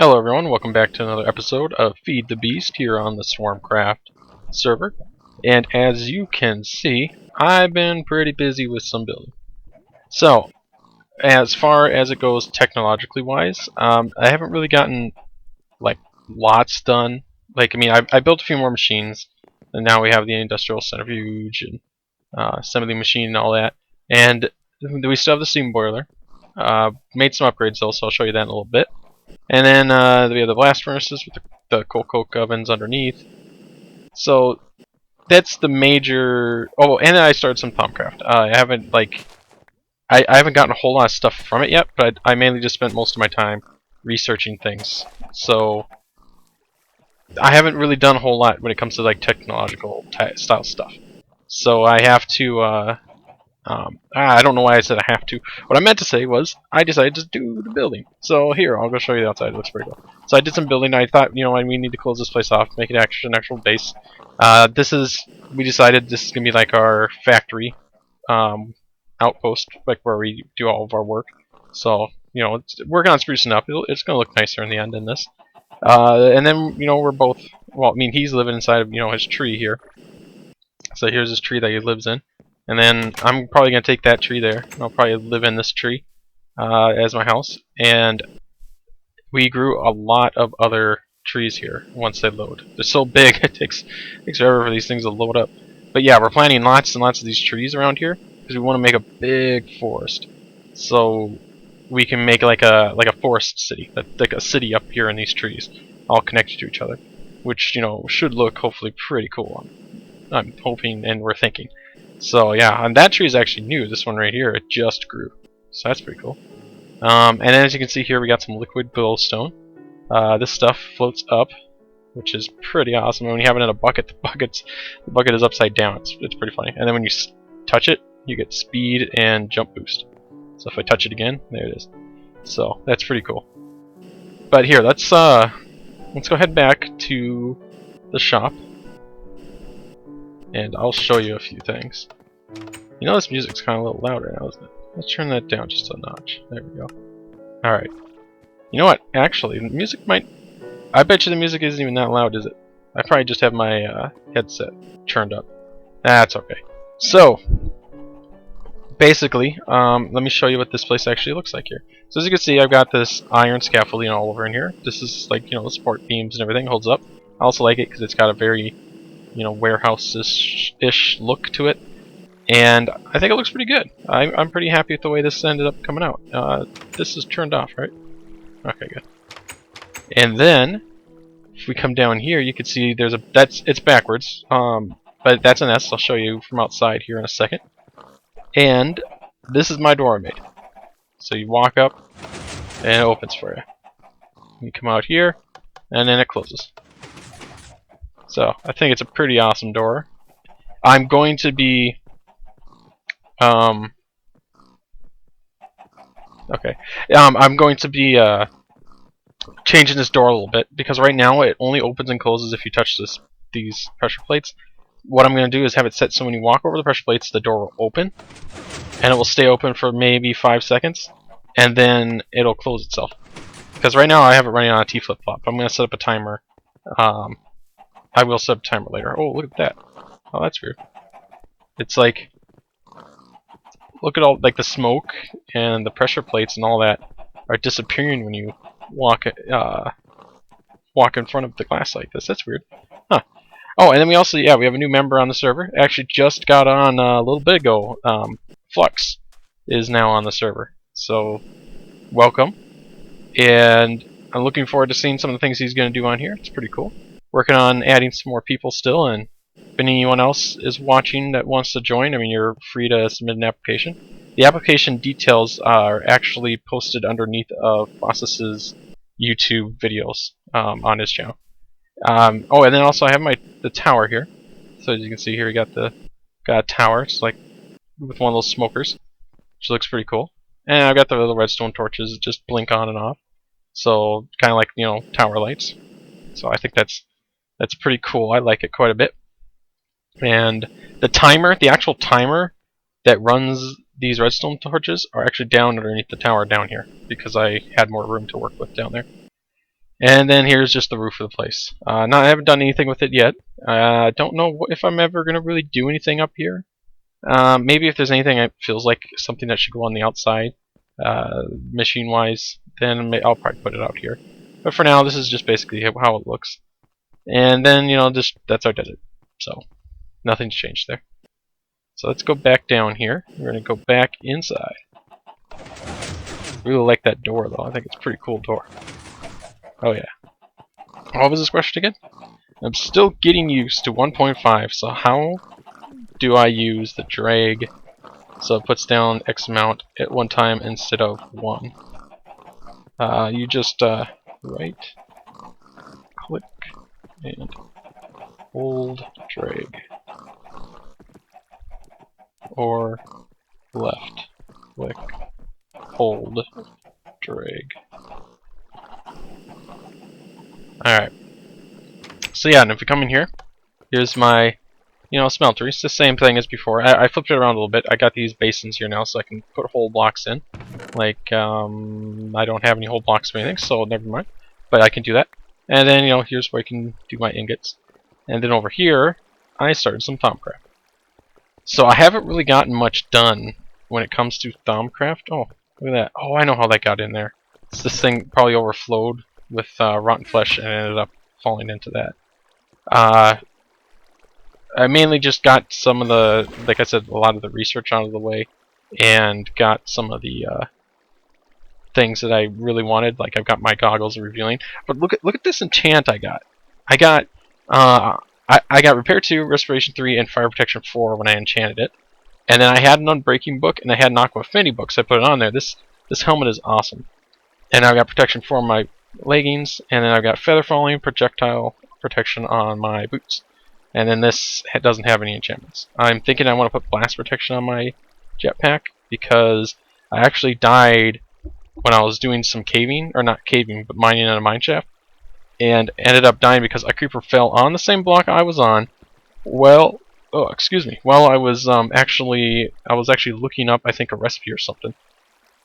Hello everyone, welcome back to another episode of Feed the Beast here on the Swarmcraft server. And as you can see, I've been pretty busy with some building. So, as far as it goes technologically wise, I haven't really gotten like lots done. I built a few more machines, and now we have the industrial centrifuge and assembly machine and all that. And we still have the steam boiler. Made some upgrades though, so I'll show you that in a little bit. And then we have the blast furnaces with the coal coke ovens underneath. So that's the major. Oh, and then I started some Thaumcraft. I haven't gotten a whole lot of stuff from it yet, but I mainly just spent most of my time researching things. So I haven't really done a whole lot when it comes to like technological style stuff. So I have to. I don't know why I said I have to. What I meant to say was I decided to do the building. So here, I'll go show you the outside. It looks pretty cool. So I did some building. I thought, you know, we need to close this place off, make it an actual base. We decided this is gonna be like our factory outpost, like where we do all of our work. So you know, working on sprucing up. It's gonna look nicer in the end in this. And then you know we're both. Well, I mean he's living inside of his tree here. So here's his tree that he lives in. And then I'm probably going to take that tree there. And I'll probably live in this tree as my house. And we grew a lot of other trees here once they load. They're so big, it takes forever for these things to load up. But yeah, we're planting lots and lots of these trees around here because we want to make a big forest. So we can make like a forest city, like a city up here in these trees, all connected to each other, which should look hopefully pretty cool. I'm hoping and we're thinking. So yeah, and that tree is actually new. This one right here, it just grew. So that's pretty cool. And then as you can see here, we got some liquid glowstone. This stuff floats up, which is pretty awesome. And when you have it in a bucket, the bucket is upside down. It's pretty funny. And then when you touch it, you get speed and jump boost. So if I touch it again, there it is. So that's pretty cool. But here, let's go head back to the shop. And I'll show you a few things. You know this music's kind of a little loud right now, isn't it? Let's turn that down just a notch. There we go. Alright. You know what? Actually, the music might... I bet you the music isn't even that loud, is it? I probably just have my headset turned up. That's okay. So, basically, let me show you what this place actually looks like here. So as you can see, I've got this iron scaffolding all over in here. This is like, the support beams and everything holds up. I also like it because it's got a very warehouse-ish look to it, and I think it looks pretty good. I'm pretty happy with the way this ended up coming out. This is turned off, right? Okay, good. And then if we come down here, you can see there's it's backwards, but that's an S. I'll show you from outside here in a second. And this is my door I made. So you walk up, and it opens for you. You come out here, and then it closes. So I think it's a pretty awesome door. I'm going to be I'm going to be changing this door a little bit because right now it only opens and closes if you touch these pressure plates. What I'm going to do is have it set so when you walk over the pressure plates, the door will open, and it will stay open for maybe 5 seconds, and then it'll close itself. Because right now I have it running on a T flip-flop. I'm going to set up a timer. I will set up a timer later. Oh, look at that. Oh, that's weird. It's like, look at all like the smoke and the pressure plates and all that are disappearing when you walk in front of the glass like this. That's weird. Huh. Oh, and then we also, yeah, we have a new member on the server. Actually just got on a little bit ago. Flux is now on the server. So, welcome. And I'm looking forward to seeing some of the things he's going to do on here. It's pretty cool. Working on adding some more people still, and if anyone else is watching that wants to join, I mean, you're free to submit an application. The application details are actually posted underneath of Boss's YouTube videos on his channel. Oh, and then also I have the tower here. So as you can see here, we got a tower. It's like with one of those smokers, which looks pretty cool. And I've got the little redstone torches that just blink on and off. So kind of like tower lights. So I think that's pretty cool. I like it quite a bit. And the actual timer that runs these redstone torches are actually down underneath the tower down here because I had more room to work with down there. And then here's just the roof of the place. I haven't done anything with it yet. I don't know if I'm ever going to really do anything up here. Maybe if there's anything that feels like something that should go on the outside, machine-wise, then I'll probably put it out here. But for now, this is just basically how it looks. And then, just that's our desert. So, nothing's changed there. So let's go back down here. We're going to go back inside. Really like that door, though. I think it's a pretty cool door. Oh, yeah. What was this question again? I'm still getting used to 1.5, so how do I use the drag so it puts down X amount at one time instead of 1? You just right click and hold drag, or left click hold drag. Alright. So yeah, and if we come in here, here's my smelter. It's the same thing as before. I flipped it around a little bit. I got these basins here now so I can put whole blocks in. Like, I don't have any whole blocks or anything, so never mind. But I can do that. And then, here's where I can do my ingots. And then over here, I started some Thaumcraft. So I haven't really gotten much done when it comes to Thaumcraft. Oh, look at that. Oh, I know how that got in there. It's this thing probably overflowed with rotten flesh and ended up falling into that. I mainly just got some of the, like I said, a lot of the research out of the way, and got some of the things that I really wanted. Like I've got my goggles of revealing. But look at this enchant I got. I got Repair 2, Restoration 3, and Fire Protection 4 when I enchanted it. And then I had an Unbreaking book, and I had an Aqua Affinity book, so I put it on there. This helmet is awesome. And I've got Protection 4 on my leggings, and then I've got Feather Falling, Projectile Protection on my boots. And then this doesn't have any enchantments. I'm thinking I want to put Blast Protection on my jetpack, because I actually died when I was doing some caving, or not caving, but mining in a mine shaft, and ended up dying because a creeper fell on the same block I was on. Well, oh, excuse me. While I was actually looking up, I think, a recipe or something,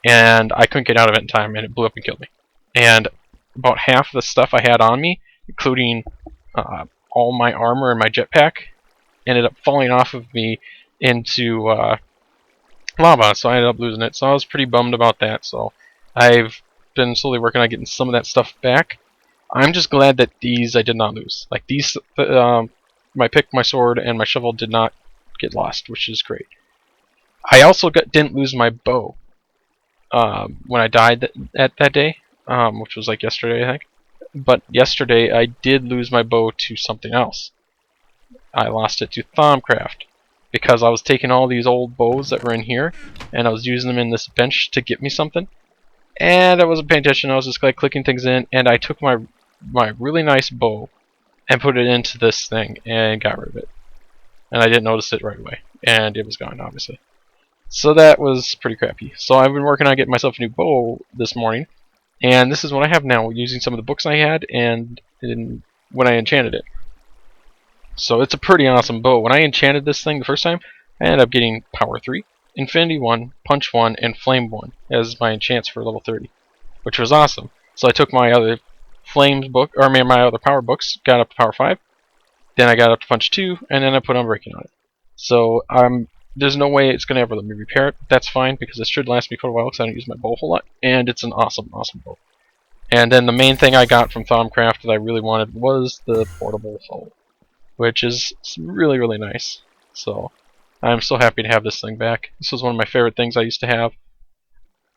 and I couldn't get out of it in time, and it blew up and killed me. And about half the stuff I had on me, including all my armor and my jetpack, ended up falling off of me into lava, so I ended up losing it. So I was pretty bummed about that. So I've been slowly working on getting some of that stuff back. I'm just glad that these I did not lose. Like these, my pick, my sword, and my shovel did not get lost, which is great. I also didn't lose my bow when I died that day, which was like yesterday, I think. But yesterday I did lose my bow to something else. I lost it to Thaumcraft, because I was taking all these old bows that were in here, and I was using them in this bench to get me something. And I wasn't paying attention. I was just like clicking things in, and I took my really nice bow and put it into this thing and got rid of it. And I didn't notice it right away, and it was gone, obviously. So that was pretty crappy. So I've been working on getting myself a new bow this morning, and this is what I have now, using some of the books I had and when I enchanted it. So it's a pretty awesome bow. When I enchanted this thing the first time, I ended up getting Power 3, Infinity 1, Punch 1, and Flame 1 as my enchants for level 30, which was awesome. So I took my other Flames book, or my other Power books, got up to Power 5, then I got up to Punch 2, and then I put Unbreaking on it. So there's no way it's going to ever let me repair it. That's fine, because it should last me for a while, because I don't use my bow a whole lot, and it's an awesome, awesome bow. And then the main thing I got from Thaumcraft that I really wanted was the portable hoe, which is really, really nice. So I'm so happy to have this thing back. This was one of my favorite things I used to have,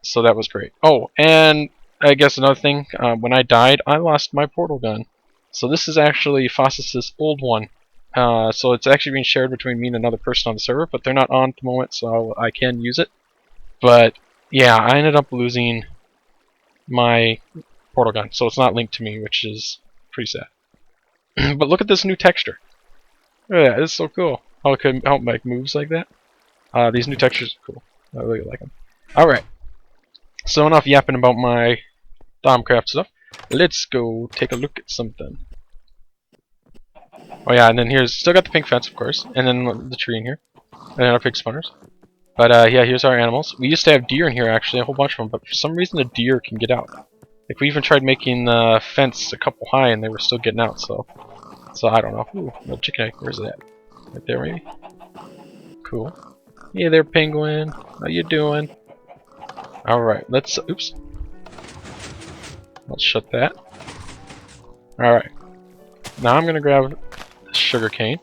so that was great. Oh, and I guess another thing, when I died, I lost my portal gun. So this is actually Foss's old one. So it's actually being shared between me and another person on the server, but they're not on at the moment, so I can use it. But yeah, I ended up losing my portal gun, so it's not linked to me, which is pretty sad. But look at this new texture. Yeah, it's so cool. How it can help make moves like that. These new textures are cool. I really like them. Alright. So enough yapping about my Thaumcraft stuff. Let's go take a look at something. Oh yeah, and then here's still got the pink fence, of course, and then the tree in here, and then our pig spawners. But yeah, here's our animals. We used to have deer in here, actually, a whole bunch of them, but for some reason the deer can get out. Like we even tried making the fence a couple high, and they were still getting out. So I don't know. Ooh, no chicken egg. Where's it at? Right there, maybe. Cool. Hey there, penguin. How you doing? All right. Let's. Oops. Let's shut that. All right. Now I'm gonna grab the sugar cane,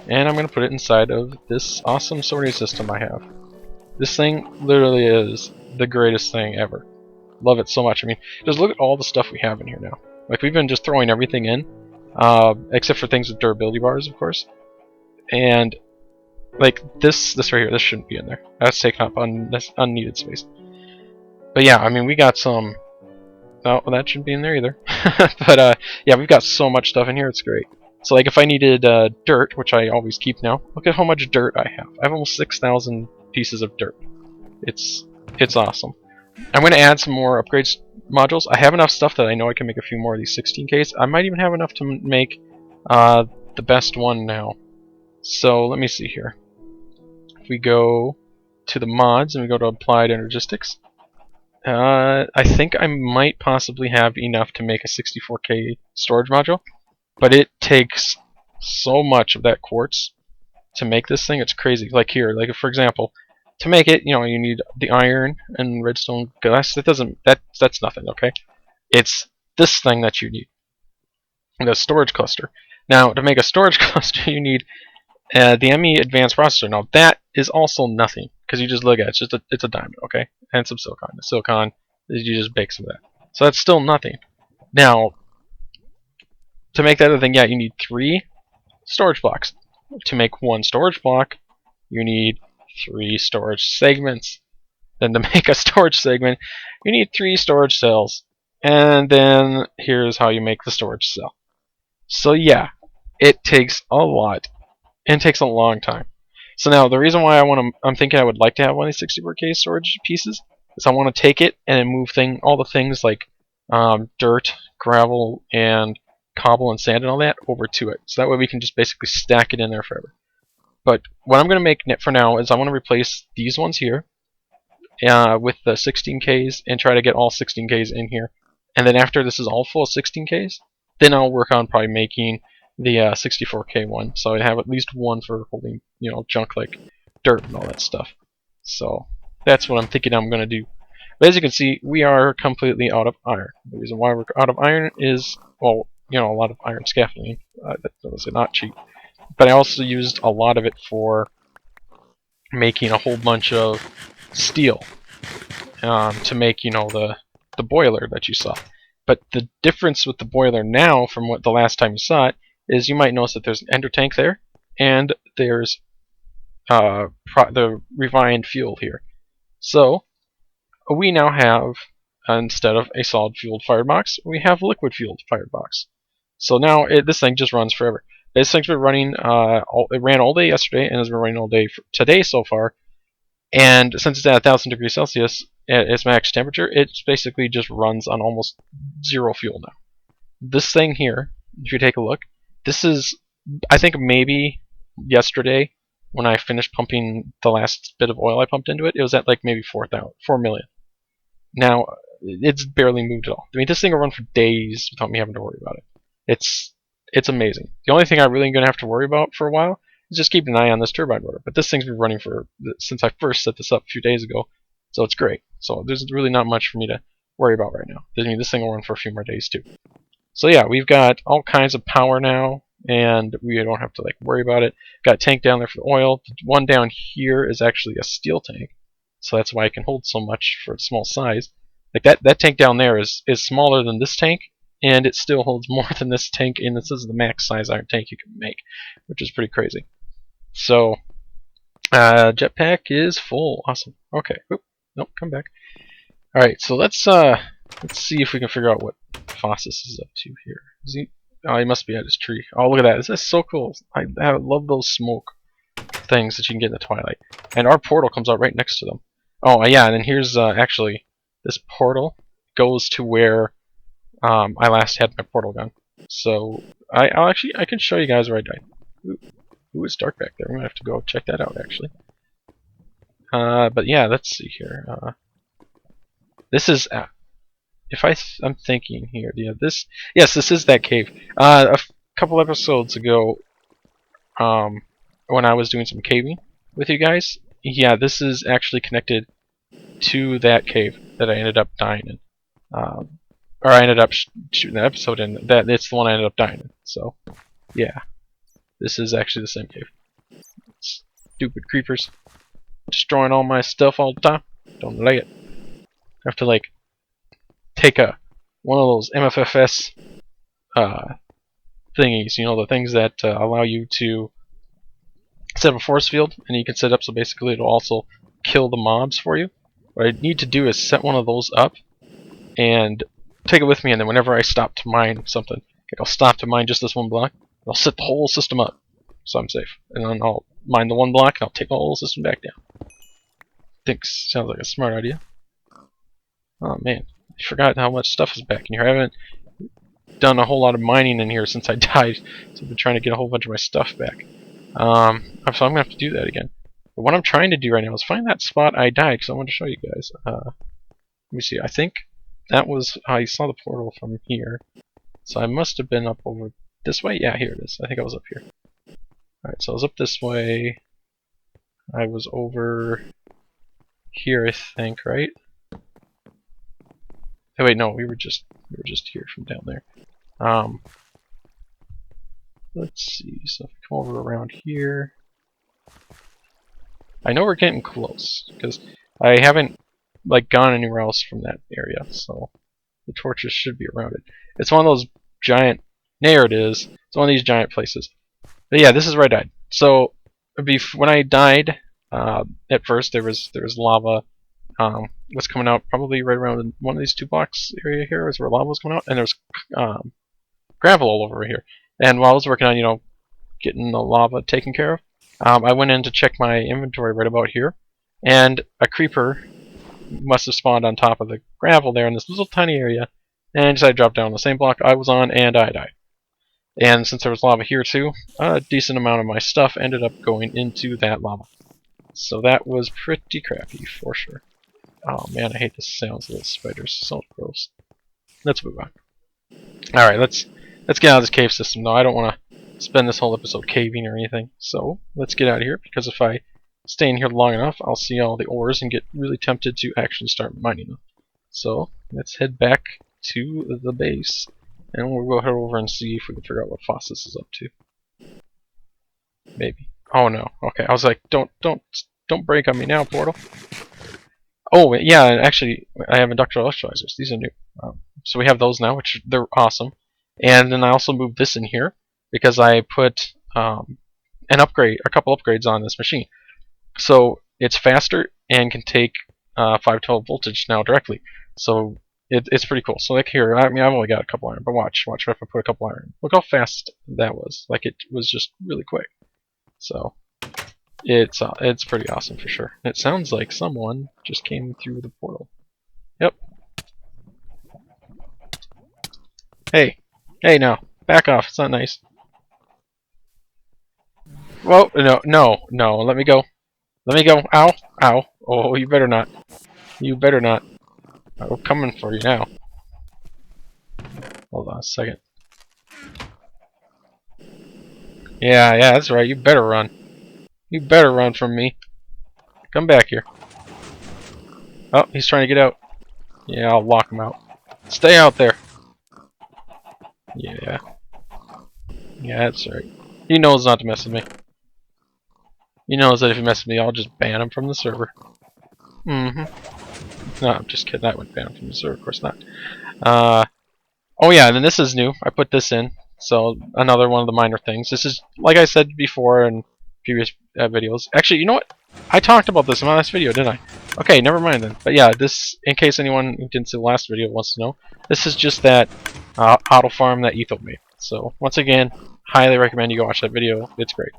and I'm gonna put it inside of this awesome sorting system I have. This thing literally is the greatest thing ever. Love it so much. I mean, just look at all the stuff we have in here now. Like, we've been just throwing everything in, except for things with durability bars, of course. And, like, this right here, this shouldn't be in there. That's taking up unneeded space. But yeah, I mean, we got some... No, that shouldn't be in there either. But, yeah, we've got so much stuff in here, it's great. So, like, if I needed dirt, which I always keep now, look at how much dirt I have. I have almost 6,000 pieces of dirt. It's awesome. I'm going to add some more upgrades modules. I have enough stuff that I know I can make a few more of these 16Ks. I might even have enough to make the best one now. So let me see here. If we go to the mods and we go to applied energistics, I think I might possibly have enough to make a 64K storage module, but it takes so much of that quartz to make this thing. It's crazy. Like here, like for example, to make it, you need the iron and redstone glass. That's nothing, okay? It's this thing that you need, the storage cluster. Now, to make a storage cluster, you need the ME advanced processor. Now, that is also nothing, because you just look at it. It's a diamond, okay? And some silicon. The silicon, you just bake some of that. So that's still nothing. Now, to make that other thing, yeah, you need 3 storage blocks. To make 1 storage block, you need 3 storage segments. Then to make a storage segment, you need 3 storage cells. And then here's how you make the storage cell. So yeah, it takes a lot, and it takes a long time. So now the reason why I'm thinking I would like to have one of these 64K storage pieces is I want to take it and then move all the things like dirt, gravel, and cobble and sand and all that over to it. So that way we can just basically stack it in there forever. But what I'm going to make for now is I want to replace these ones here with the 16Ks and try to get all 16Ks in here. And then after this is all full of 16Ks, then I'll work on probably making the 64K one. So I have at least one for holding, junk like dirt and all that stuff. So that's what I'm thinking I'm going to do. But as you can see, we are completely out of iron. The reason why we're out of iron is, well, a lot of iron scaffolding. That was not cheap. But I also used a lot of it for making a whole bunch of steel to make, the boiler that you saw. But the difference with the boiler now from what the last time you saw it is you might notice that there's an ender tank there, and there's the refined fuel here. So we now have, instead of a solid fueled firebox, we have liquid fueled firebox. So now this thing just runs forever. This thing's been running, it ran all day yesterday and has been running all day today so far. And since it's at 1000 degrees Celsius at its max temperature, it basically just runs on almost 0 fuel now. This thing here, if you take a look, this is, I think maybe yesterday when I finished pumping the last bit of oil I pumped into it, it was at like maybe 4 million. Now, it's barely moved at all. I mean, this thing will run for days without me having to worry about it. It's amazing. The only thing I'm really going to have to worry about for a while is just keep an eye on this turbine rotor. But this thing's been running since I first set this up a few days ago, so it's great. So there's really not much for me to worry about right now. I mean, this thing will run for a few more days too. So yeah, we've got all kinds of power now, and we don't have to worry about it. Got a tank down there for the oil. The one down here is actually a steel tank, so that's why it can hold so much for its small size. Like that tank down there is smaller than this tank, and it still holds more than this tank, and this is the max size iron tank you can make, which is pretty crazy. So, jetpack is full. Awesome. Okay. Oop. Nope. Come back. All right. So let's see if we can figure out what Fossis is up to here. Is he? Oh, he must be at his tree. Oh, look at that. This is so cool. I love those smoke things that you can get in the twilight. And our portal comes out right next to them. Oh, yeah. And then here's actually this portal goes to where I last had my portal gun. So I can show you guys where I died. Ooh, it's dark back there. I'm gonna have to go check that out actually. But yeah, let's see here. This is I'm thinking here, yeah, yes, this is that cave. Couple episodes ago, when I was doing some caving with you guys, yeah, this is actually connected to that cave that I ended up dying in. Or I ended up shooting that episode in. It's the one I ended up dying in. So, yeah, this is actually the same cave. Stupid creepers destroying all my stuff all the time. Don't like it. I have to like take one of those MFFS thingies, you know, the things that allow you to set up a force field, and you can set up so basically it'll also kill the mobs for you. What I need to do is set one of those up and take it with me, and then whenever I stop to mine something, like I'll stop to mine just this one block, I'll set the whole system up so I'm safe, and then I'll mine the one block and I'll take the whole system back down. Sounds like a smart idea. Oh man, I forgot how much stuff is back in here. I haven't done a whole lot of mining in here since I died, so I've been trying to get a whole bunch of my stuff back. So I'm gonna have to do that again. But what I'm trying to do right now is find that spot I died, because I want to show you guys. Let me see. I think that was how you saw the portal from here. So I must have been up over this way. Yeah, here it is. I think I was up here. Alright, so I was up this way. I was over here, I think, right? Oh wait, no, we were just here from down there. Let's see. So if we come over around here, I know we're getting close because I haven't like gone anywhere else from that area, so the torches should be around it. It's one of those giant. There it is. It's one of these giant places. But yeah, this is where I died. So when I died, at first there was lava. Was coming out probably right around one of these 2 blocks area here is where lava was coming out, and there's gravel all over here. And while I was working on, you know, getting the lava taken care of, I went in to check my inventory right about here, and a creeper must have spawned on top of the gravel there in this little tiny area, and decided to drop down the same block I was on, and I died. And since there was lava here too, a decent amount of my stuff ended up going into that lava. So that was pretty crappy for sure. Oh man, I hate the sounds of those spiders. So gross. Let's move on. Alright, let's get out of this cave system. No, I don't want to spend this whole episode caving or anything. So let's get out of here, because if I stay in here long enough, I'll see all the ores and get really tempted to actually start mining them. So let's head back to the base, and we'll go head over and see if we can figure out what Fossis is up to. Maybe. Oh no. Okay, I was like, don't break on me now, portal. Oh yeah, actually, I have industrial electrolyzers. These are new. So we have those now, which they're awesome. And then I also moved this in here because I put a couple upgrades on this machine. So it's faster and can take 512 voltage now directly. So it's pretty cool. So like here, I mean, I've only got a couple iron, but watch if I put a couple iron. Look how fast that was. Like, it was just really quick. So it's pretty awesome for sure. It sounds like someone just came through the portal. Yep. Hey now, back off. It's not nice. Whoa, no, let me go. Let me go. Ow, ow. Oh, you better not. You better not. I'm coming for you now. Hold on a second. Yeah, that's right. You better run. You better run from me. Come back here. Oh, he's trying to get out. Yeah, I'll lock him out. Stay out there. Yeah. Yeah, that's right. He knows not to mess with me. He knows that if he messes with me, I'll just ban him from the server. Mm-hmm. No, I'm just kidding. I wouldn't ban him from the server. Of course not. Oh yeah, and then this is new. I put this in. So, another one of the minor things. This is, like I said before in previous videos. Actually, you know what? I talked about this in my last video, didn't I? Okay, never mind then. But yeah, this, in case anyone who didn't see the last video wants to know, this is just that auto farm that Etho made. So, once again, highly recommend you go watch that video. It's great.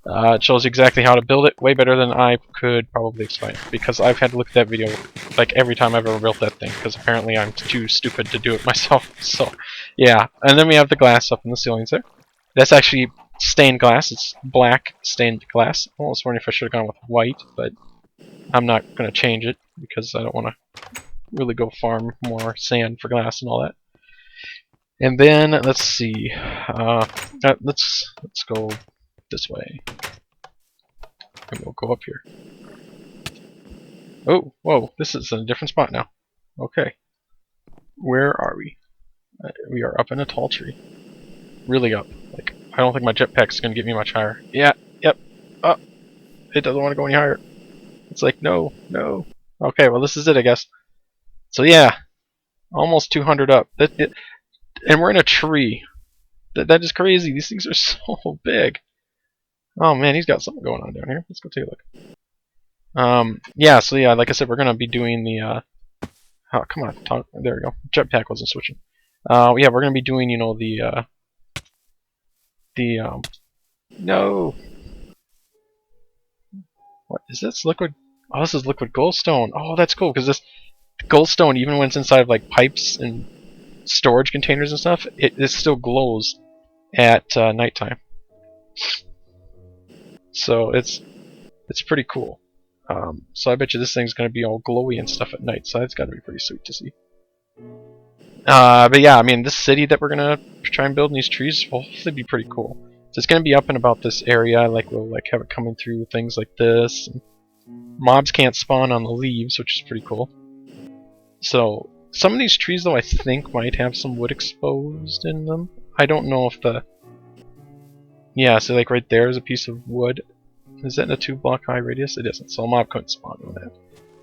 It shows you exactly how to build it, way better than I could probably explain, because I've had to look at that video like every time I've ever built that thing, because apparently I'm too stupid to do it myself. So, yeah. And then we have the glass up in the ceilings there. That's actually stained glass. It's black stained glass. I was wondering if I should have gone with white, but I'm not going to change it because I don't want to really go farm more sand for glass and all that. And then let's see. Let's go this way, and we'll go up here. Oh, whoa! This is in a different spot now. Okay, where are we? We are up in a tall tree. Really up. Like, I don't think my jetpack's gonna get me much higher. Yeah. Yep. Oh, it doesn't want to go any higher. It's like no, no. Okay, well this is it, I guess. So yeah, almost 200 up. And we're in a tree. That is crazy. These things are so big. Oh man, he's got something going on down here. Let's go take a look. Yeah, so yeah, like I said, we're gonna be doing the oh, come on, there we go. Jetpack wasn't switching. Yeah, we're gonna be doing, you know, no. What is this? Liquid? Oh, this is liquid goldstone. Oh, that's cool, because this goldstone, even when it's inside of like pipes and storage containers and stuff, it still glows at nighttime. So it's pretty cool. So I bet you this thing's gonna be all glowy and stuff at night. So that's got to be pretty sweet to see. But yeah, I mean, this city that we're gonna try and build in these trees will hopefully be pretty cool. So it's gonna be up and about this area. Like we'll like have it coming through things like this. And mobs can't spawn on the leaves, which is pretty cool. So some of these trees, though, I think might have some wood exposed in them. I don't know if the... Yeah, so like right there is a piece of wood. Is that in a 2-block high radius? It isn't, so a mob couldn't spawn on that.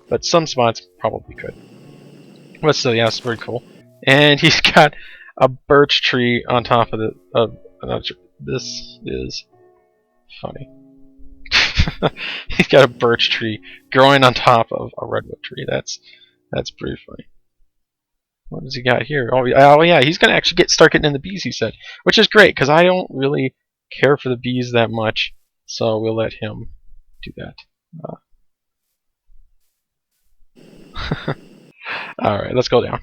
But some spots probably could. But still, yeah, it's pretty cool. And he's got a birch tree on top of another tree. This is funny. He's got a birch tree growing on top of a redwood tree. That's pretty funny. What does he got here? Oh yeah, he's gonna actually start getting in the bees, he said, which is great because I don't really care for the bees that much, so we'll let him do that. All right, let's go down.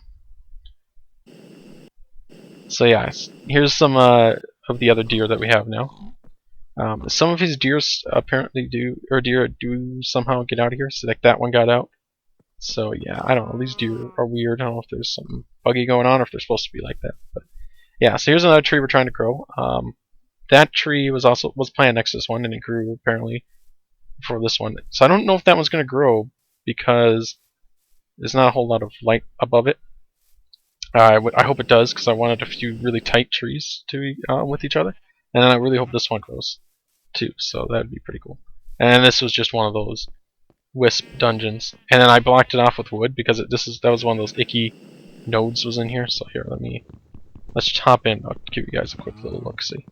So yeah, here's some of the other deer that we have now. Some of his deer apparently do somehow get out of here. So like that one got out. So yeah, I don't know. These deer are weird. I don't know if there's something buggy going on or if they're supposed to be like that. But yeah, so here's another tree we're trying to grow. That tree was planted next to this one, and it grew apparently before this one. So I don't know if that one's going to grow because there's not a whole lot of light above it. I hope it does because I wanted a few really tight trees to be with each other, and then I really hope this one grows too. So that'd be pretty cool. And this was just one of those wisp dungeons, and then I blocked it off with wood because that was one of those icky nodes was in here. So here, let's hop in. I'll give you guys a quick little look. See,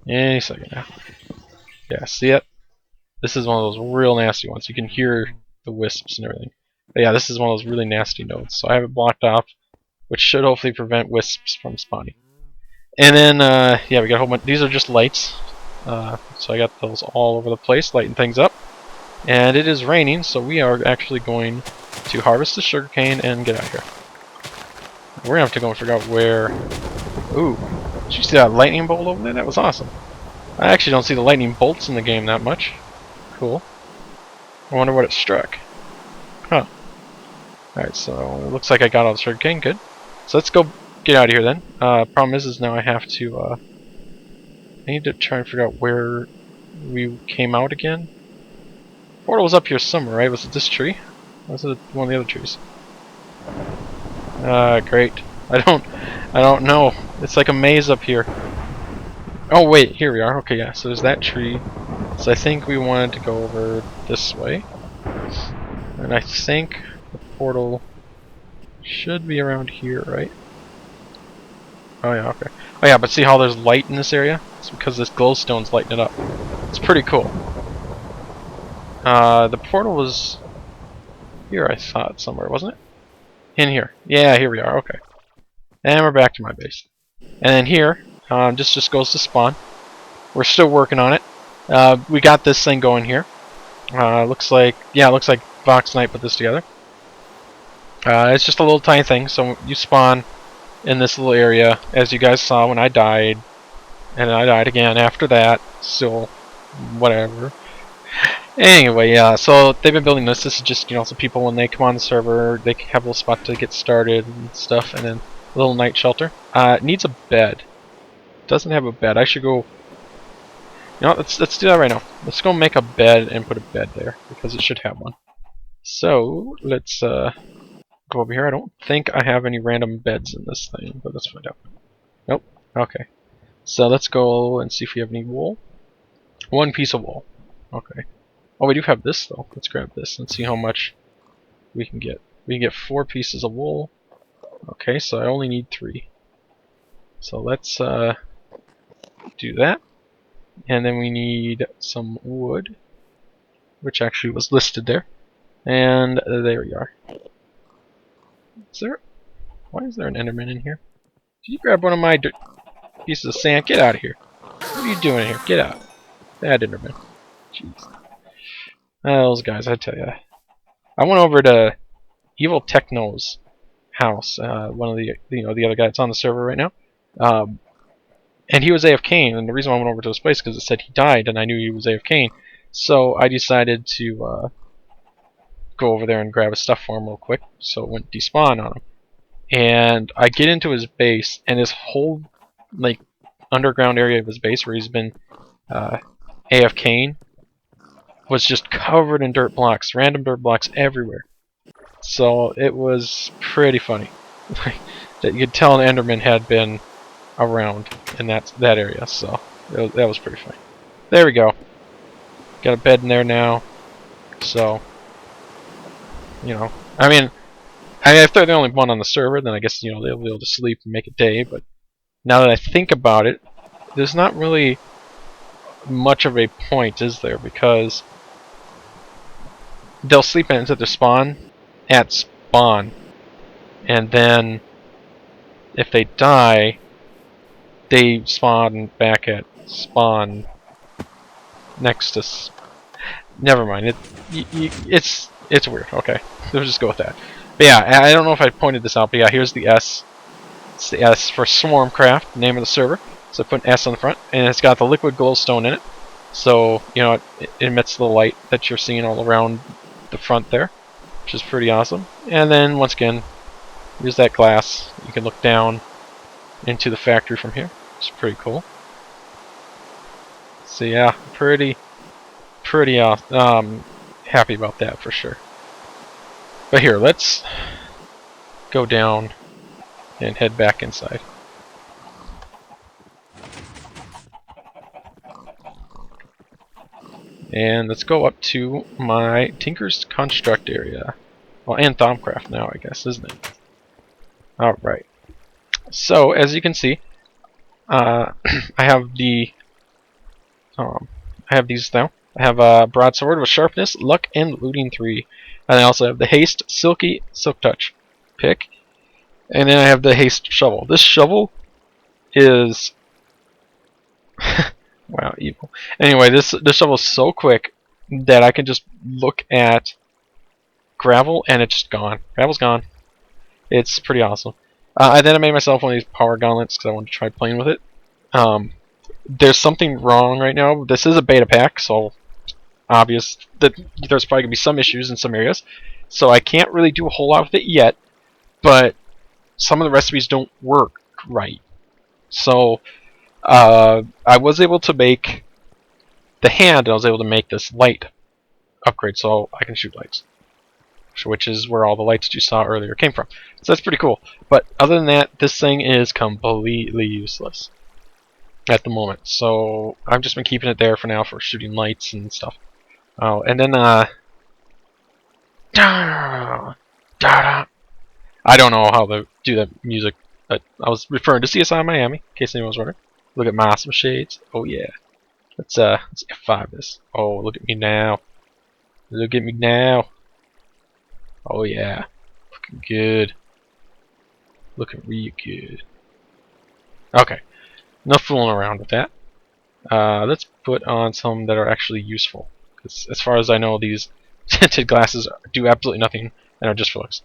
any second now. Yeah, see it? This is one of those real nasty ones. You can hear the wisps and everything. But yeah, this is one of those really nasty nodes. So I have it blocked off, which should hopefully prevent wisps from spawning. And then yeah, we got a whole bunch. These are just lights. So I got those all over the place, lighting things up. And it is raining, so we are actually going to harvest the sugarcane and get out of here. We're gonna have to go and figure out where. Ooh, did you see that lightning bolt over there? That was awesome. I actually don't see the lightning bolts in the game that much. Cool. I wonder what it struck. Huh. Alright, so it looks like I got all the sugarcane. Good. So let's go get out of here then. Problem is now I have to. I need to try and figure out where we came out again. Portal was up here somewhere, right? Was it this tree? Or was it one of the other trees? Great. I don't know. It's like a maze up here. Oh wait, here we are. Okay, yeah. So there's that tree. So I think we wanted to go over this way, and I think the portal should be around here, right? Oh yeah, okay. Oh yeah, but see how there's light in this area? It's because this glowstone's lighting it up. It's pretty cool. The portal was here, I thought, somewhere, wasn't it? In here. Yeah, here we are, okay. And we're back to my base. And then here, this just goes to spawn. We're still working on it. We got this thing going here. Looks like Vox Knight put this together. It's just a little tiny thing, so you spawn in this little area, as you guys saw when I died. And I died again after that, so whatever. Anyway, yeah, so they've been building this. This is just, so people, when they come on the server, they have a little spot to get started and stuff, and then a little night shelter. It needs a bed. Doesn't have a bed. I should go... let's do that right now. Let's go make a bed and put a bed there, because it should have one. So, let's go over here. I don't think I have any random beds in this thing, but let's find out. Nope. Okay. So let's go and see if we have any wool. One piece of wool. Okay. Oh, we do have this though. Let's grab this and see how much we can get. We can get 4 pieces of wool. Okay, so I only need 3. So let's do that. And then we need some wood, which actually was listed there. And there we are. Why is there an Enderman in here? Did you grab one of my pieces of sand? Get out of here. What are you doing in here? Get out. Bad Enderman. Jeez. Those guys, I tell ya. I went over to Evil Techno's house, one of the other guy that's on the server right now, and he was AFKing, and the reason why I went over to his place because it said he died, and I knew he was AFKing, so I decided to go over there and grab his stuff for him real quick, so it wouldn't despawn on him. And I get into his base, and his whole underground area of his base where he's been AFKing was just covered in dirt blocks, random dirt blocks everywhere. So it was pretty funny that you could tell an Enderman had been around in that area. So that was pretty funny. There we go. Got a bed in there now. So I mean, if they're the only one on the server, then I guess they'll be able to sleep and make a day. But now that I think about it, there's not really much of a point, is there? Because they'll sleep into their spawn at spawn, and then if they die, they spawn back at spawn next to. Never mind. It's weird. Okay, we'll just go with that. But yeah, I don't know if I pointed this out, but yeah, here's the S. It's the S for Swarmcraft, name of the server. So I put an S on the front, and it's got the liquid glowstone in it. So it emits the light that you're seeing all around the front there, which is pretty awesome. And then once again, here's that glass. You can look down into the factory from here. It's pretty cool. So yeah, pretty happy about that for sure. But here, let's go down and head back inside. And let's go up to my Tinker's Construct area. Well, and Thaumcraft now, I guess, isn't it? Alright. So, as you can see, I have these now. I have a broadsword with sharpness, luck, and looting 3. And I also have the haste, silky, silk touch pick. And then I have the haste shovel. This shovel is wow, evil. Anyway, this shovel is so quick that I can just look at gravel and it's just gone. Gravel's gone. It's pretty awesome. I then made myself one of these power gauntlets because I wanted to try playing with it. There's something wrong right now. This is a beta pack, so obvious that there's probably going to be some issues in some areas. So I can't really do a whole lot with it yet, but some of the recipes don't work right. So I was able to make the hand, and I was able to make this light upgrade so I can shoot lights, which is where all the lights that you saw earlier came from. So that's pretty cool. But other than that, this thing is completely useless at the moment. So I've just been keeping it there for now for shooting lights and stuff. Oh, and then I don't know how to do that music, but I was referring to CSI Miami, in case anyone was wondering. Look at my awesome shades. Oh yeah. Let's F5 this. Oh, look at me now. Look at me now. Oh yeah. Looking good. Looking real good. Okay. Enough fooling around with that. Let's put on some that are actually useful. Because as far as I know, these tinted glasses do absolutely nothing and are just for looks.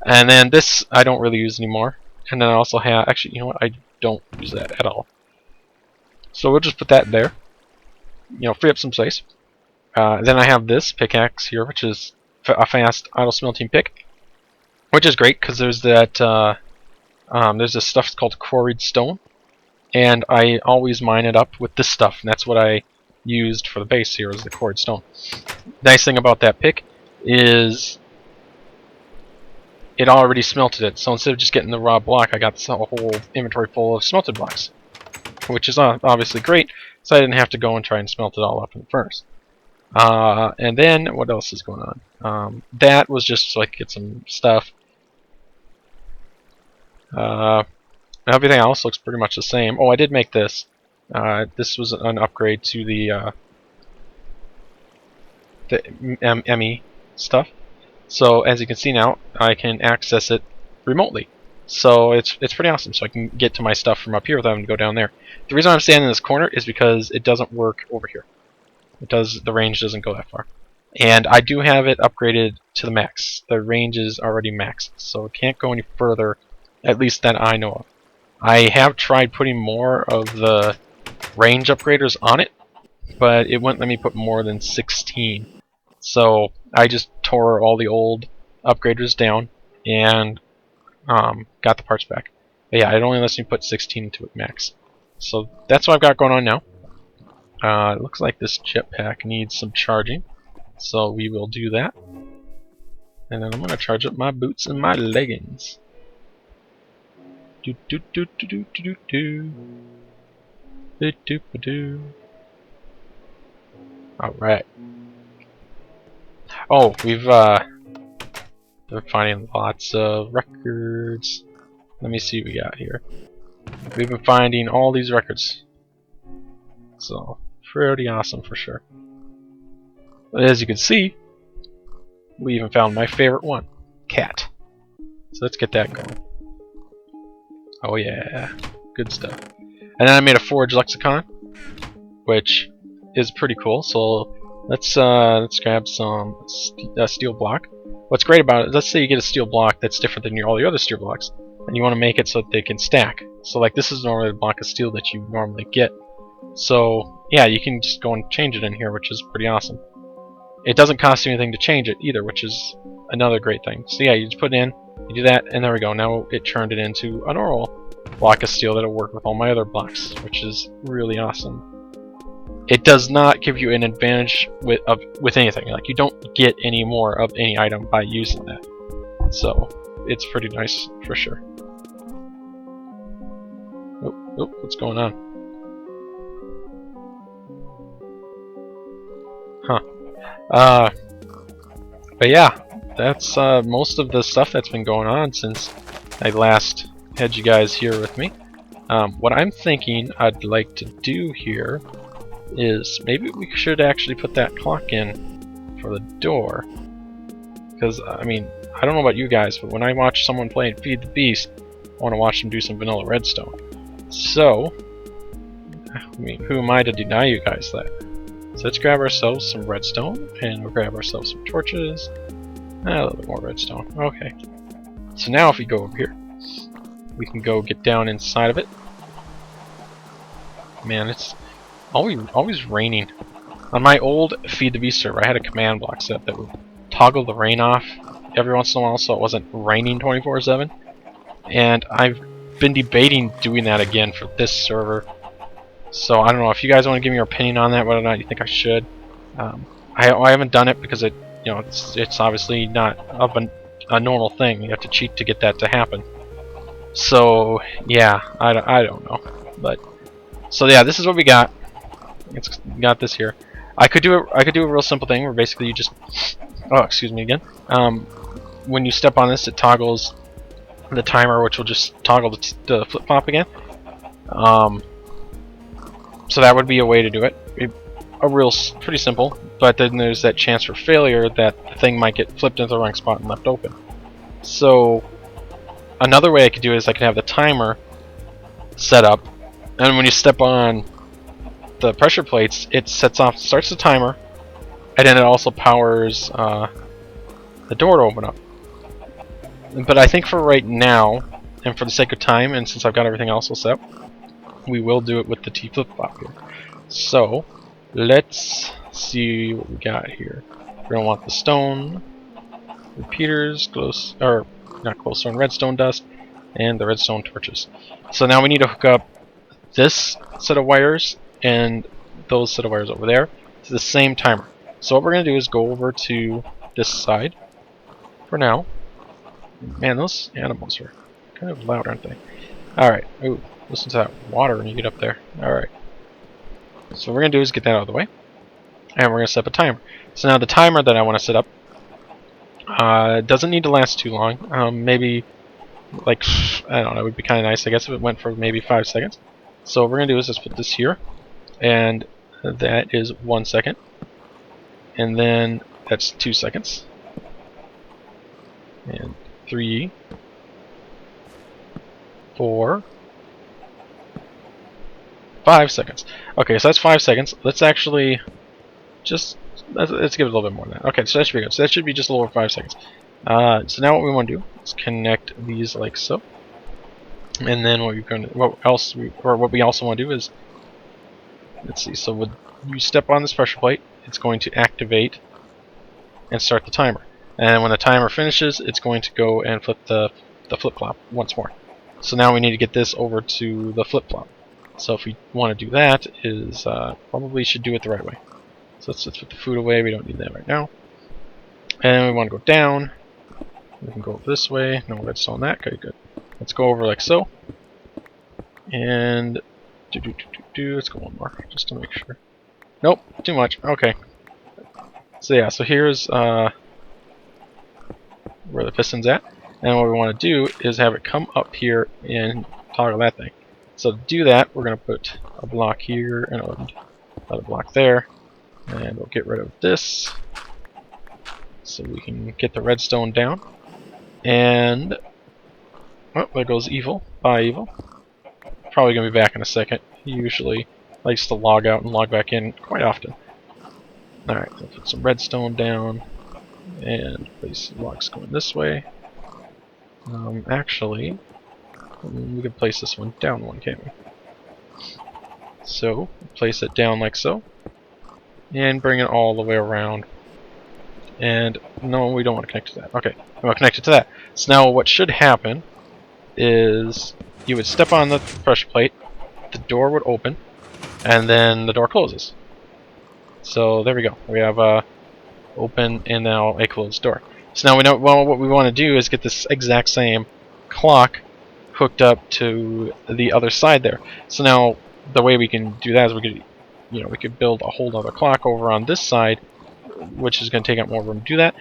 And then this I don't really use anymore. And then I also have, actually, you know what? I don't use that at all. So we'll just put that there. Free up some space. Then I have this pickaxe here, which is a fast auto smelting pick, which is great because there's that there's this stuff called quarried stone, and I always mine it up with this stuff, and that's what I used for the base here, is the quarried stone. Nice thing about that pick is it already smelted it, so instead of just getting the raw block, I got a whole inventory full of smelted blocks, which is obviously great, so I didn't have to go and try and smelt it all up in the furnace. And then, what else is going on? That was just so I could get some stuff. Everything else looks pretty much the same. Oh, I did make this. This was an upgrade to the ME stuff. So as you can see now, I can access it remotely. So it's pretty awesome. So I can get to my stuff from up here without having to go down there. The reason I'm standing in this corner is because it doesn't work over here. The range doesn't go that far. And I do have it upgraded to the max. The range is already maxed, so it can't go any further, at least that I know of. I have tried putting more of the range upgraders on it, but it wouldn't let me put more than 16. So I just tore all the old upgraders down and got the parts back. But yeah, it only lets me put 16 to it max. So that's what I've got going on now. It looks like this jetpack needs some charging, so we will do that. And then I'm gonna charge up my boots and my leggings. Do do do do do do do do do do. All right. Oh, we've been finding lots of records. Let me see what we got here. We've been finding all these records, so pretty awesome for sure. But as you can see, we even found my favorite one, cat. So let's get that going. Oh yeah, good stuff. And then I made a forge lexicon, which is pretty cool. So let's grab some steel block. What's great about it, let's say you get a steel block that's different than all the other steel blocks, and you want to make it so that they can stack. So like this is normally the block of steel that you normally get. So yeah, you can just go and change it in here, which is pretty awesome. It doesn't cost you anything to change it either, which is another great thing. So yeah, you just put it in, you do that, and there we go. Now it turned it into a normal block of steel that'll work with all my other blocks, which is really awesome. It does not give you an advantage with anything. Like, you don't get any more of any item by using that. So it's pretty nice for sure. Oh, what's going on? Huh. But yeah, that's most of the stuff that's been going on since I last had you guys here with me. What I'm thinking I'd like to do here is maybe we should actually put that clock in for the door. Because, I mean, I don't know about you guys, but when I watch someone play Feed the Beast, I want to watch them do some vanilla redstone. So, I mean, who am I to deny you guys that? So let's grab ourselves some redstone, and we'll grab ourselves some torches. A little bit more redstone. Okay. So now if we go over here, we can go get down inside of it. Man, it's always raining. On my old Feed the Beast server, I had a command block set that would toggle the rain off every once in a while so it wasn't raining 24/7. And I've been debating doing that again for this server. So I don't know if you guys want to give me your opinion on that, whether or not you think I should. I haven't done it because it's obviously not a normal thing. You have to cheat to get that to happen. So yeah, I don't know. But so yeah, this is what we got. We got this here. I could do a real simple thing where basically you just excuse me again. When you step on this, it toggles the timer, which will just toggle the flip flop again. So that would be a way to do it. Pretty simple, but then there's that chance for failure that the thing might get flipped into the wrong spot and left open. So another way I could do it is I could have the timer set up, and when you step on the pressure plates, it starts the timer, and then it also powers the door to open up. But I think for right now, and for the sake of time, and since I've got everything else set up, we will do it with the T flip-flop here. So let's let's see what we got here. We're gonna want the stone repeaters, or not glowstone, redstone dust, and the redstone torches. So now we need to hook up this set of wires and those set of wires over there to the same timer. So what we're gonna do is go over to this side for now. Man, those animals are kind of loud, aren't they? Alright, ooh, listen to that water when you get up there. Alright. So what we're going to do is get that out of the way. And we're going to set up a timer. So now the timer that I want to set up doesn't need to last too long. Maybe, like, I don't know, it would be kind of nice, I guess, if it went for maybe 5 seconds. So what we're going to do is just put this here. And that is 1 second. And then that's 2 seconds. And 3, 4, 5 seconds. Okay, so that's 5 seconds. Let's actually let's give it a little bit more than that. Okay, so that should be good. So that should be just a little over 5 seconds. So now what we want to do is connect these like so. And then what we also want to do is, let's see. So when you step on this pressure plate, it's going to activate and start the timer. And when the timer finishes, it's going to go and flip the flip-flop once more. So now we need to get this over to the flip-flop. So if we want to do that, is probably should do it the right way. So let's put the food away. We don't need that right now. And we want to go down. We can go over this way. No redstone that. Okay, good. Let's go over like so. And let's go one more just to make sure. Nope, too much. Okay. So yeah, so here's where the piston's at. And what we want to do is have it come up here and toggle that thing. So to do that, we're going to put a block here and another block there. And we'll get rid of this so we can get the redstone down. And oh, there goes evil. Bye, evil. Probably going to be back in a second. He usually likes to log out and log back in quite often. Alright, we'll put some redstone down and place blocks going this way. Actually, we can place this one down one, can't we? So, place it down like so. And bring it all the way around. And no, we don't want to connect to that. Okay, I'm going to connect it to that. So now what should happen is you would step on the pressure plate, the door would open, and then the door closes. So there we go. We have open and now a closed door. So now we know, well, what we want to do is get this exact same clock hooked up to the other side there. So now the way we can do that is we could build a whole other clock over on this side, which is going to take up more room to do that.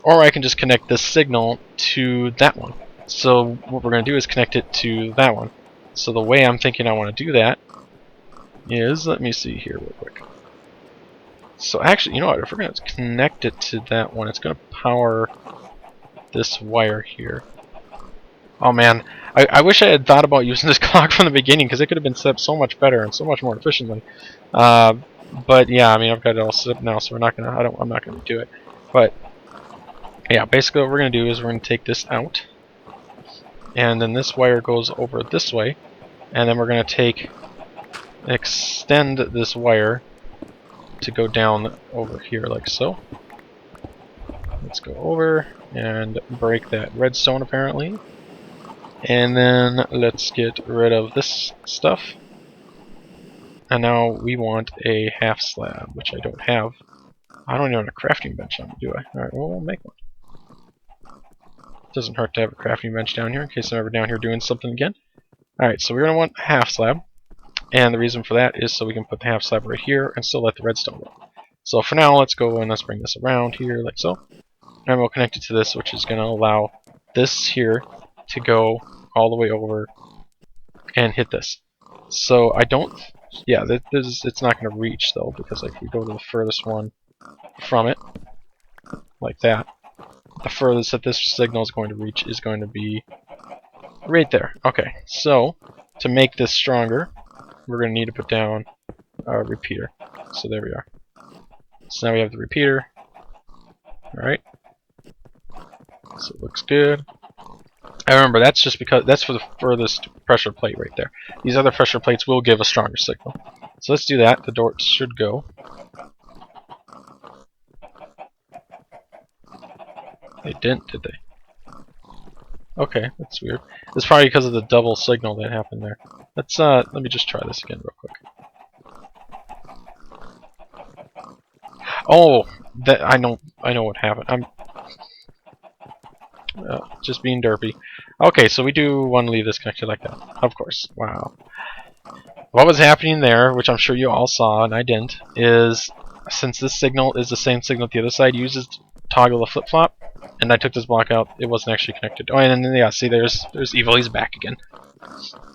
Or I can just connect this signal to that one. So what we're going to do is connect it to that one. So the way I'm thinking I want to do that is, let me see here real quick. So actually, you know what, if we're going to connect it to that one, it's going to power this wire here. Oh man, I wish I had thought about using this clock from the beginning, because it could have been set up so much better and so much more efficiently. But yeah, I mean, I've got it all set up now, so I'm not gonna do it. But yeah, basically what we're gonna do is we're gonna take this out, and then this wire goes over this way, and then we're gonna extend this wire to go down over here like so. Let's go over and break that redstone apparently. And then let's get rid of this stuff. And now we want a half slab, which I don't have. I don't even have a crafting bench on me, do I? Alright, well, we'll make one. Doesn't hurt to have a crafting bench down here in case I'm ever down here doing something again. Alright, so we're going to want a half slab. And the reason for that is so we can put the half slab right here and still let the redstone go. So for now, let's go and let's bring this around here like so. And we'll connect it to this, which is going to allow this here to go all the way over and hit this. So I don't, yeah, it's not going to reach though, because like if we go to the furthest one from it, like that, the furthest that this signal is going to reach is going to be right there. Okay, so to make this stronger, we're going to need to put down a repeater. So there we are. So now we have the repeater. Alright. So it looks good. I remember that's just because that's for the furthest pressure plate right there. These other pressure plates will give a stronger signal. So let's do that. The door should go. They didn't, did they? Okay, that's weird. It's probably because of the double signal that happened there. Let's let me just try this again real quick. Oh, that I know what happened. I'm just being derpy. Okay, so we do want to leave this connected like that. Of course. Wow. What was happening there, which I'm sure you all saw and I didn't, is since this signal is the same signal the other side uses to toggle the flip-flop, and I took this block out, it wasn't actually connected. Oh, and then yeah, see, there's Evil. He's back again.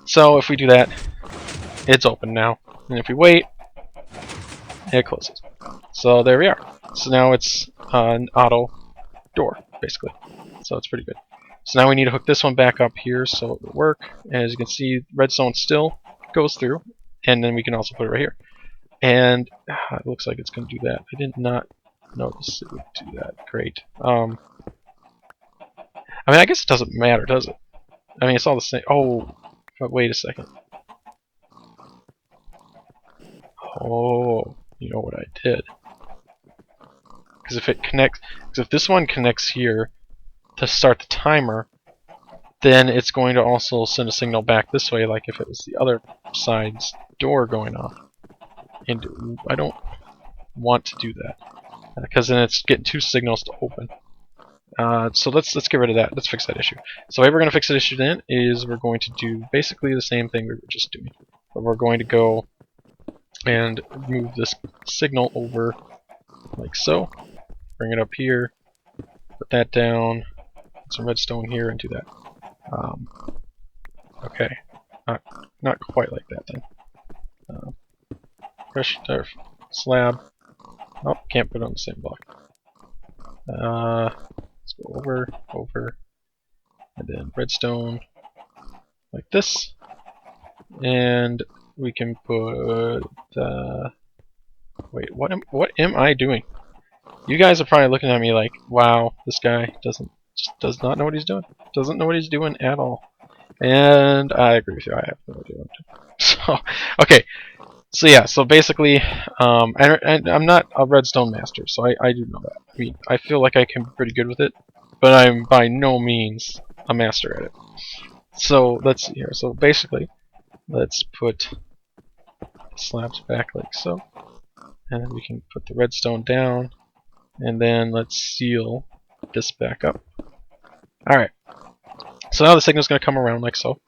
So if we do that, it's open now, and if we wait, it closes. So there we are. So now it's an auto door, basically. So it's pretty good. So now we need to hook this one back up here so it will work. And as you can see, redstone still goes through, and then we can also put it right here. And it looks like it's going to do that. I did not notice it would do that. Great. I mean, I guess it doesn't matter, does it? I mean, it's all the same. Oh, but wait a second. Oh, you know what I did? Because if it connects, because if this one connects here to start the timer, then it's going to also send a signal back this way, like if it was the other side's door going off. And I don't want to do that, because then it's getting two signals to open. So let's get rid of that. Let's fix that issue. So the way we're going to fix that issue then is we're going to do basically the same thing we were just doing, but we're going to go and move this signal over like so. Bring it up here, put that down, put some redstone here, and do that. Okay, not quite like that then. Fresh slab. Oh, can't put it on the same block. Let's go over, and then redstone like this, and we can put. Wait, what am I doing? You guys are probably looking at me like, wow, this guy does not know what he's doing. Doesn't know what he's doing at all. And I agree with you. I have no idea what I'm doing. So, okay. So yeah. So basically, and I'm not a redstone master, so I do know that. I mean, I feel like I can be pretty good with it, but I'm by no means a master at it. So let's see here. So basically, let's put slabs back like so, and then we can put the redstone down. And then let's seal this back up. Alright. So now the signal's going to come around like so.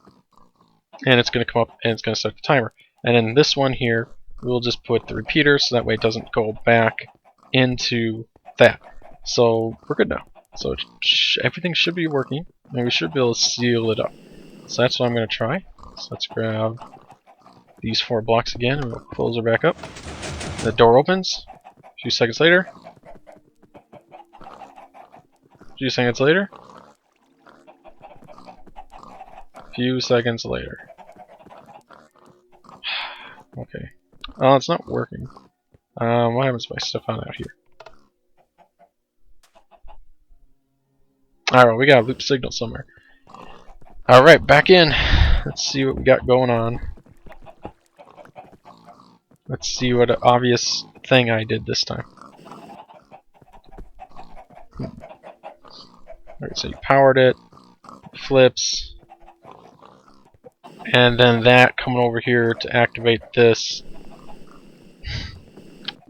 And it's going to come up and it's going to start the timer. And then this one here, we'll just put the repeater so that way it doesn't go back into that. So we're good now. So everything should be working. And we should be able to seal it up. So that's what I'm going to try. So let's grab these 4 blocks again and we'll close her back up. The door opens. A few seconds later. Few seconds later. Few seconds later. Okay. Oh, it's not working. What happens if I step on out here? Alright, well, we got a loop signal somewhere. Alright, back in. Let's see what we got going on. Let's see what an obvious thing I did this time. Alright, so you powered it, flips, and then that coming over here to activate this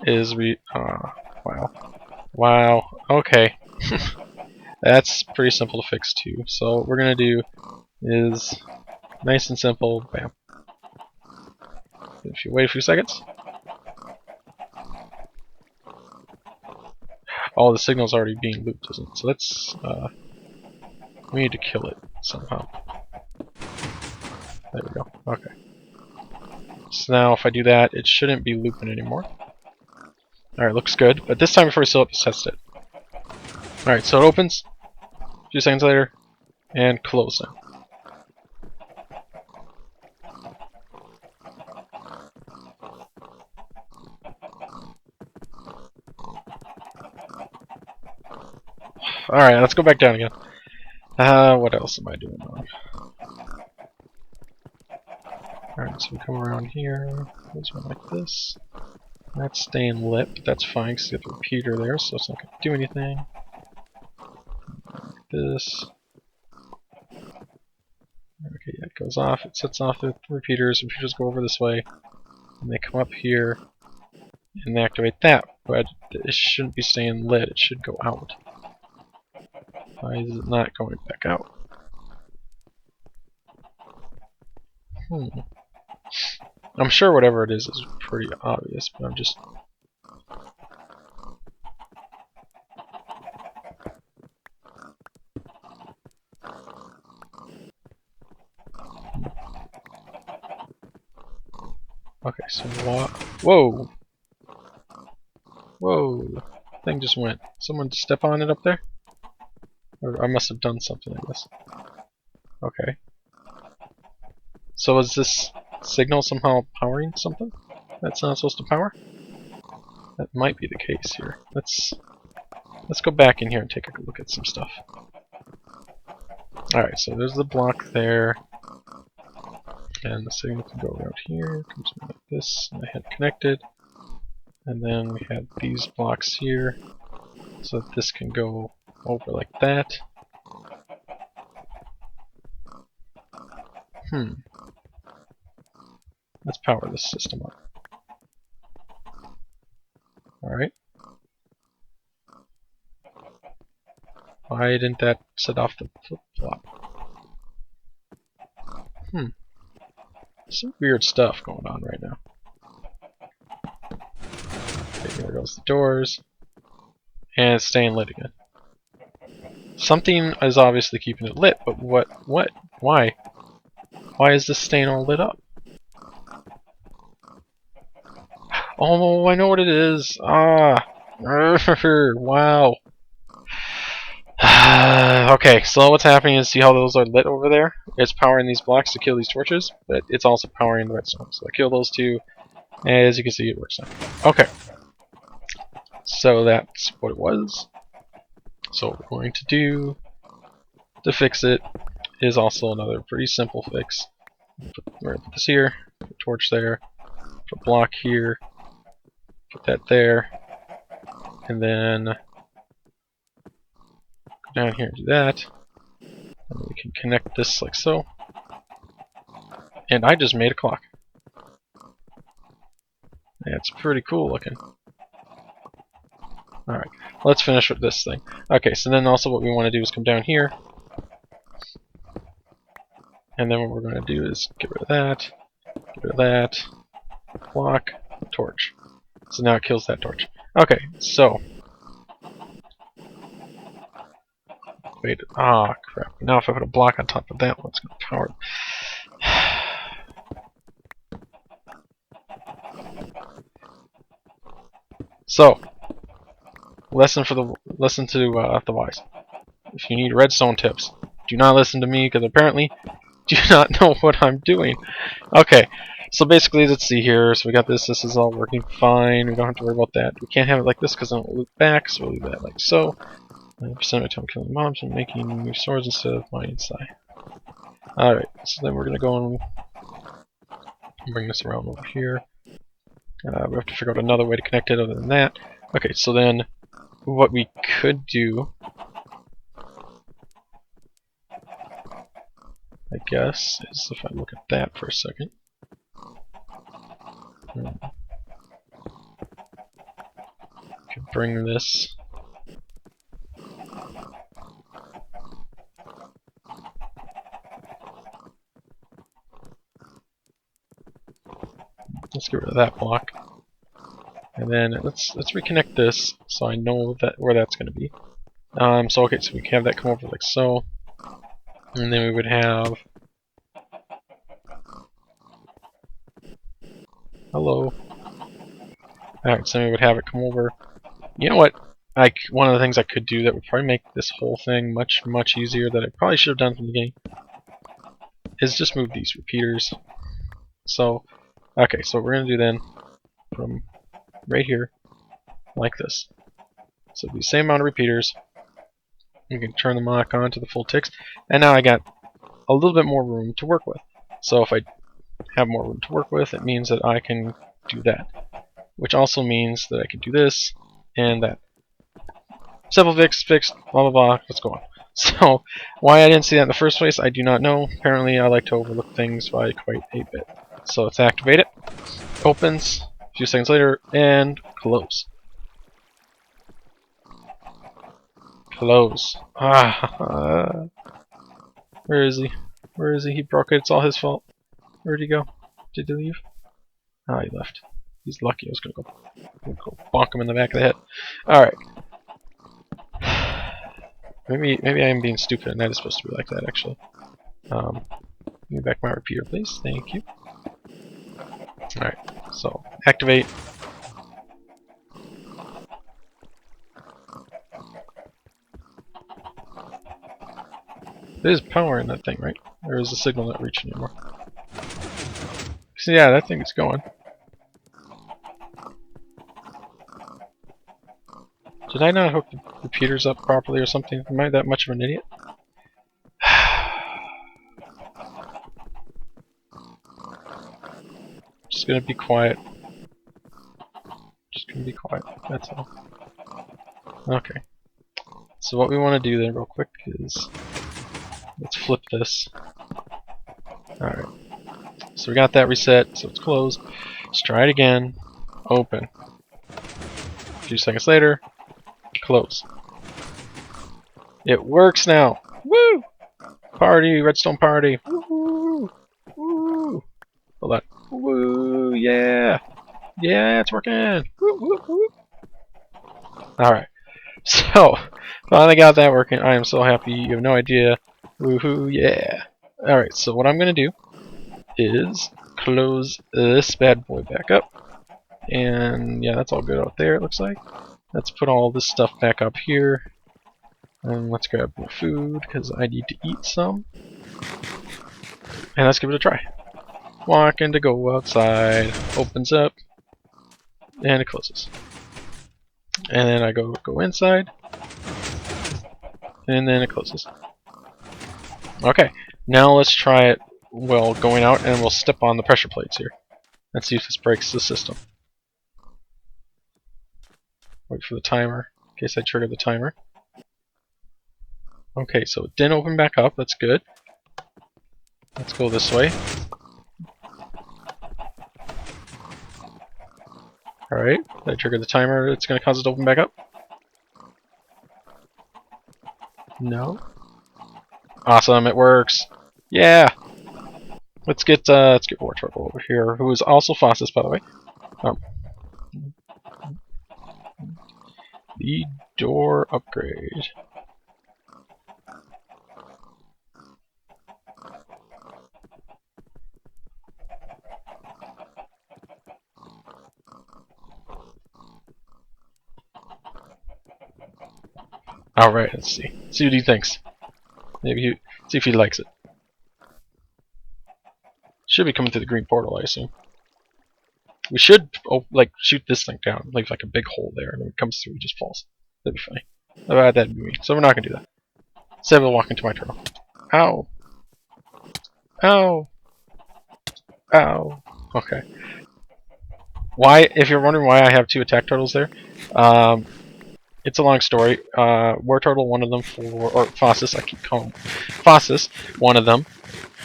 is wow, okay. That's pretty simple to fix too. So what we're gonna do is nice and simple, bam. If you wait a few seconds. Oh, the signal's already being looped, isn't it? So let's we need to kill it somehow. There we go. Okay. So now if I do that, it shouldn't be looping anymore. Alright, looks good. But this time before we seal it, let's test it. Alright, so it opens. A few seconds later. And close now. Alright, let's go back down again. What else am I doing wrong? Alright, so we come around here. This one like this. That's staying lit, but that's fine because you get the repeater there, so it's not going to do anything. this. Okay, yeah, it goes off. It sets off the repeaters. Repeaters go over this way, and they come up here, and they activate that. But it shouldn't be staying lit. It should go out. Why is it not going back out? I'm sure whatever it is pretty obvious, but I'm just... Okay, so whoa! Whoa! Thing just went. Someone step on it up there? Or I must have done something, I guess. Okay. So is this signal somehow powering something that's not supposed to power? That might be the case here. Let's go back in here and take a look at some stuff. Alright, so there's the block there. And the signal can go around here, comes in like this, and I had connected. And then we had these blocks here, so that this can go over like that. Let's power this system up. Alright. Why didn't that set off the flip-flop? Some weird stuff going on right now. Okay, there goes the doors. And it's staying lit again. Something is obviously keeping it lit, but what? Why? Why is this staying all lit up? Oh, I know what it is. Ah. Wow. Okay, so what's happening is, see how those are lit over there? It's powering these blocks to kill these torches, but it's also powering the redstone. So I kill those two, and as you can see, it works now. Okay. So that's what it was. So what we're going to do to fix it is also another pretty simple fix. We're going to put this here, put a torch there, put a block here, put that there, and then go down here and do that. And we can connect this like so. And I just made a clock. Yeah, it's pretty cool looking. Alright, let's finish with this thing. Okay, so then also what we want to do is come down here. And then what we're going to do is get rid of that, block, torch. So now it kills that torch. Okay, so... Wait, crap. Now if I put a block on top of that one, it's going to power it. So, listen to the wise. If you need redstone tips, do not listen to me, because apparently do not know what I'm doing. Okay, so basically, let's see here. So we got this. This is all working fine. We don't have to worry about that. We can't have it like this because then it'll loop back. So we'll leave that like so. 90% of the time killing mobs and making new swords instead of mining inside. Alright, so then we're gonna go and bring this around over here. We have to figure out another way to connect it other than that. Okay, so then what we could do, I guess, is if I look at that for a second. I could bring this. Let's get rid of that block. And then let's reconnect this so I know that where that's going to be. So okay, so we can have that come over like so. And then we would have... Hello. Alright, so we would have it come over. You know what? One of the things I could do that would probably make this whole thing much easier, that I probably should have done from the game, is just move these repeaters. So, okay, so what we're going to do then, from right here, like this. So the same amount of repeaters, you can turn them on to the full ticks, and now I got a little bit more room to work with. So if I have more room to work with, it means that I can do that. Which also means that I can do this, and that. Simple fix, fixed, blah blah blah, let's go on. So, why I didn't see that in the first place, I do not know. Apparently, I like to overlook things by quite a bit. So, let's activate it. Opens. A few seconds later, and close. Close. Ah. Where is he? Where is he? He broke it. It's all his fault. Where'd he go? Did he leave? Ah, he left. He's lucky. I was gonna go bonk him in the back of the head. Alright. Maybe I am being stupid and that is supposed to be like that, actually. Give me back my repeater, please. Thank you. Alright, so activate. There's power in that thing, right? Or is the signal not reaching anymore? So yeah, that thing is going. Did I not hook the repeaters up properly or something? Am I that much of an idiot? Just gonna be quiet. Just gonna be quiet. That's all. Okay. So what we want to do then, real quick, is let's flip this. Alright. So we got that reset, so it's closed. Let's try it again. Open. A few seconds later, close. It works now! Woo! Party! Redstone party! Woo! Woo! Hold on. Woo! Yeah! Yeah, it's working! Woo! Woo! Woo! Alright. So, finally got that working. I am so happy. You have no idea. Woohoo! Yeah! Alright, so what I'm gonna do is close this bad boy back up. And yeah, that's all good out there, it looks like. Let's put all this stuff back up here. And let's grab more food, because I need to eat some. And let's give it a try. Walking to go outside. Opens up. And it closes. And then I go inside. And then it closes. Okay, now let's try it while going out, and we'll step on the pressure plates here. Let's see if this breaks the system. Wait for the timer, in case I trigger the timer. Okay, so it didn't open back up, that's good. Let's go this way. Alright, did I trigger the timer? It's going to cause it to open back up? No. Awesome, it works. Yeah! Let's get War Turtle over here, who is also fastest, by the way. The door upgrade. Alright, let's see. See what he thinks. See if he likes it. Should be coming through the green portal, I assume. We should shoot this thing down, leave like a big hole there, and when it comes through, it just falls. That'd be funny. That'd be me. So we're not gonna do that. Instead, we'll walk into my turtle. Ow! Ow! Ow! Okay. Why? If you're wondering why I have two attack turtles there, it's a long story. War Turtle, one of them, or Fossis, I keep calling him Fossis, one of them.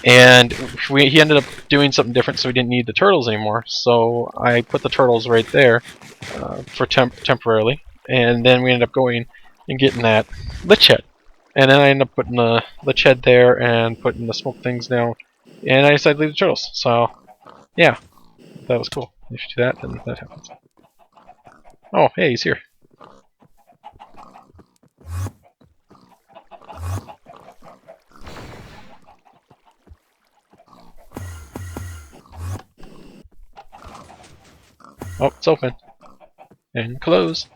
And he ended up doing something different, so we didn't need the turtles anymore. So I put the turtles right there for temporarily. And then we ended up going and getting that lich head. And then I ended up putting the lich head there and putting the smoke things down. And I decided to leave the turtles. So, yeah. That was cool. If you do that, then that happens. Oh, hey, he's here. Oh, it's open. And close.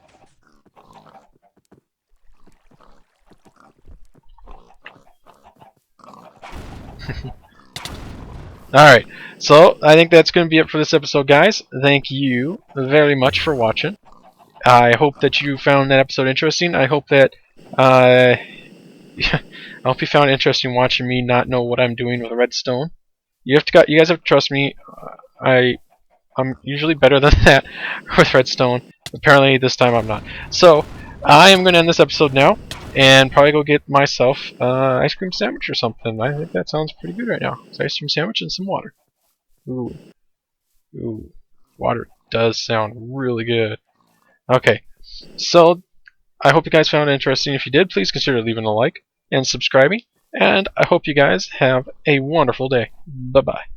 Alright, so I think that's going to be it for this episode, guys. Thank you very much for watching. I hope that you found that episode interesting. I hope that I hope you found it interesting watching me not know what I'm doing with redstone. You guys have to trust me. I'm usually better than that with redstone. Apparently this time I'm not. So I am going to end this episode now. and probably go get myself ice cream sandwich or something. I think that sounds pretty good right now. It's ice cream sandwich and some water. Ooh, ooh, water does sound really good. Okay, so I hope you guys found it interesting. If you did, please consider leaving a like and subscribing. And I hope you guys have a wonderful day. Bye-bye.